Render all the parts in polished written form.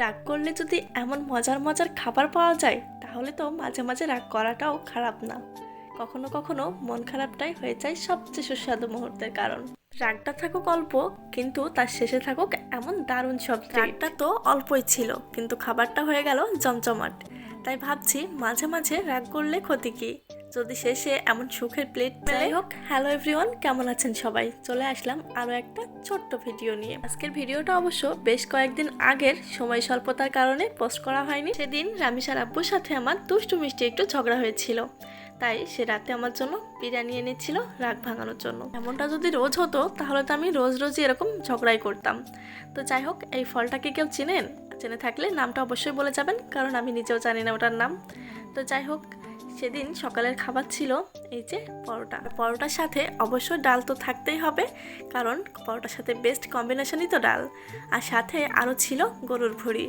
রাগ করলে যদি এমন মজার মজার খাবার পাওয়া যায় তাহলে তো মাঝে মাঝে রাগ করাটাও খারাপ না। কখনো কখনো মন খারাপটাই হয়ে যায় সবচেয়ে সুস্বাদু মুহূর্তের কারণ। রাগটা থাকুক অল্প, কিন্তু তার শেষে থাকুক এমন দারুণ সব ট্রিট। রাগটা তো অল্পই ছিল, কিন্তু খাবারটা হয়ে গেল জমজমাট। তাই ভাবছি মাঝে মাঝে রাগ করলে ক্ষতি কি, যদি শেষে এমন সুখের প্লেট মেলে। হোক, হ্যালো এভরিওয়ান, কেমন আছেন সবাই? চলে আসলাম আরও একটা ছোট্ট ভিডিও নিয়ে। আজকের ভিডিওটা অবশ্য বেশ কয়েকদিন আগের, সময় স্বল্পতার কারণে পোস্ট করা হয়নি। সেদিন রামিসার আব্বুর সাথে আমার দুষ্টু মিষ্টি একটু ঝগড়া হয়েছিল, তাই সে রাতে আমার জন্য বিরিয়ানি এনেছিল রাগ ভাঙানোর জন্য। এমনটা যদি রোজ হতো তাহলে তো আমি রোজ রোজই এরকম ঝগড়াই করতাম। তো যাই হোক, এই ফলটাকে কেউ চিনেন? জেনে থাকলে নামটা অবশ্যই বলে যাবেন, কারণ আমি নিজেও জানি না ওটার নাম। তো যাই হোক, সেদিন সকালের খাবার ছিল এই যে পরোটা। পরোটার সাথে অবশ্য ডাল তো থাকতেই হবে, কারণ পরোটার সাথে বেস্ট কম্বিনেশনই তো ডাল। আর সাথে আরও ছিল গরুর ভুঁড়ি।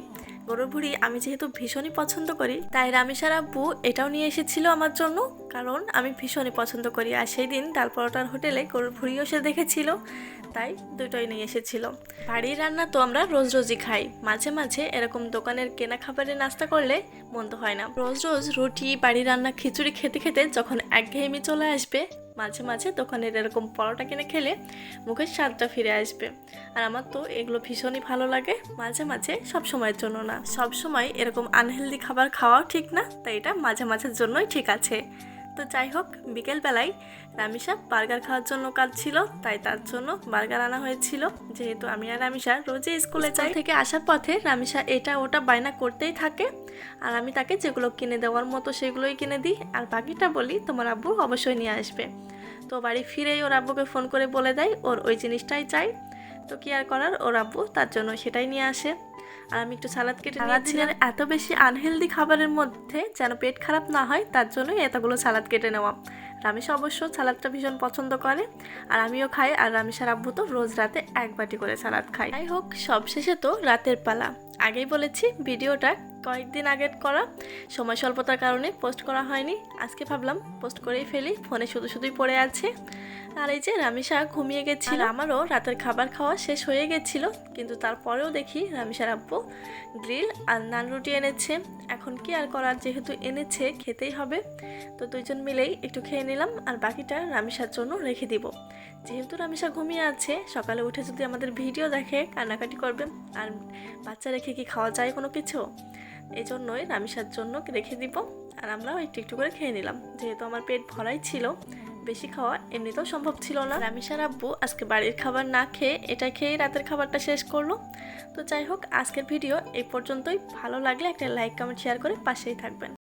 গরুর ভুঁড়ি আমি যেহেতু ভীষণই পছন্দ করি, তাই রামিসার আব্বু এটাও নিয়ে এসেছিল আমার জন্য, কারণ আমি ভীষণই পছন্দ করি। আর সেই দিন ডাল পরোটার হোটেলে গরুর ভুঁড়িও সে দেখেছিল, তাই দুটোই নিয়ে এসেছিল। বাড়ির রান্না তো আমরা রোজ রোজই খাই, মাঝে মাঝে এরকম দোকানের কেনা খাবারে নাস্তা করলে মন্দ হয় না। রোজ রোজ রুটি, বাড়ির রান্না, খিচুড়ি খেতে খেতে যখন একঘেয়েমি চলে আসবে, মাঝে মাঝে দোকানের এরকম পরোটা কিনে খেলে মুখের স্বাদটা ফিরে আসবে। আর আমার তো এগুলো ভীষণই ভালো লাগে, মাঝে মাঝে, সব সময়ের জন্য না। সব সময় এরকম আনহেলদি খাবার খাওয়াও ঠিক না, তাই এটা মাঝে মাঝের জন্যই ঠিক আছে। তো যাই হোক, বিকেলবেলায় রামিসা বার্গার খাওয়ার জন্য কাজ ছিল, তাই তার জন্য বার্গার আনা হয়েছিল। যেহেতু আমি আর রামিসা রোজই স্কুলে যাই, থেকে আসার পথে রামিসা এটা ওটা বায়না করতেই থাকে, আর আমি তাকে যেগুলো কিনে দেওয়ার মতো সেগুলোই কিনে দিই, আর বাকিটা বলি তোমার আব্বু অবশ্যই নিয়ে আসবে। তো বাড়ি ফিরেই ওর আব্বুকে ফোন করে বলে দেয় ওর ওই জিনিসটাই চাই। তো কি আর করার, ওর আব্বু তার জন্য সেটাই নিয়ে আসে। আর আমি একটু সালাদ কেটে নিয়েছিলাম। এত বেশি আনহেলদি খাবারের মধ্যে যেন পেট খারাপ না হয়, তার জন্যই এতগুলো সালাদ কেটে নেওয়া। রামিসা অবশ্য সালাদটা ভীষণ পছন্দ করে, আর আমিও খাই। আর রামিসার আব্বু তো রোজ রাতে এক বাটি করে সালাদ খাই। যাই হোক, সবশেষে তো রাতের পালা। আগেই বলেছি ভিডিওটা কয়েকদিন আগের করা, সময় স্বল্পতার কারণে পোস্ট করা হয়নি। আজকে ভাবলাম পোস্ট করেই ফেলি, ফোনে শুধু শুধুই পড়ে আছে। আর এই যে রামিসা ঘুমিয়ে গেছিল, আমারও রাতের খাবার খাওয়া শেষ হয়ে গেছিল, কিন্তু তারপরেও দেখি রামিসার আব্বু গ্রিল আর নান রুটি এনেছে। এখন কি আর করার, যেহেতু এনেছে খেতেই হবে। তো দুইজন মিলেই একটু খেয়ে নিলাম, আর বাকিটা রামিসার জন্য রেখে দিব। যেহেতু রামিসা ঘুমিয়ে আছে, সকালে উঠে যদি আমাদের ভিডিও দেখে কান্নাকাটি করবে, আর বাচ্চা রেখে কি খাওয়া যায় কোনো কিছু? এই জন্যই রামিসার জন্য রেখে দিব, আর আমরাও একটু একটু করে খেয়ে নিলাম। যেহেতু আমার পেট ভরাই ছিল, বেশি খাওয়া এমনিতেও সম্ভব ছিল না। রামিসার আব্বু আজকে বাড়ির খাবার না খেয়ে এটা খেয়েই রাতের খাবারটা শেষ করলো। তো যাই হোক, আজকের ভিডিও এই পর্যন্তই। ভালো লাগলে একটা লাইক, কমেন্ট, শেয়ার করে পাশেই থাকবেন।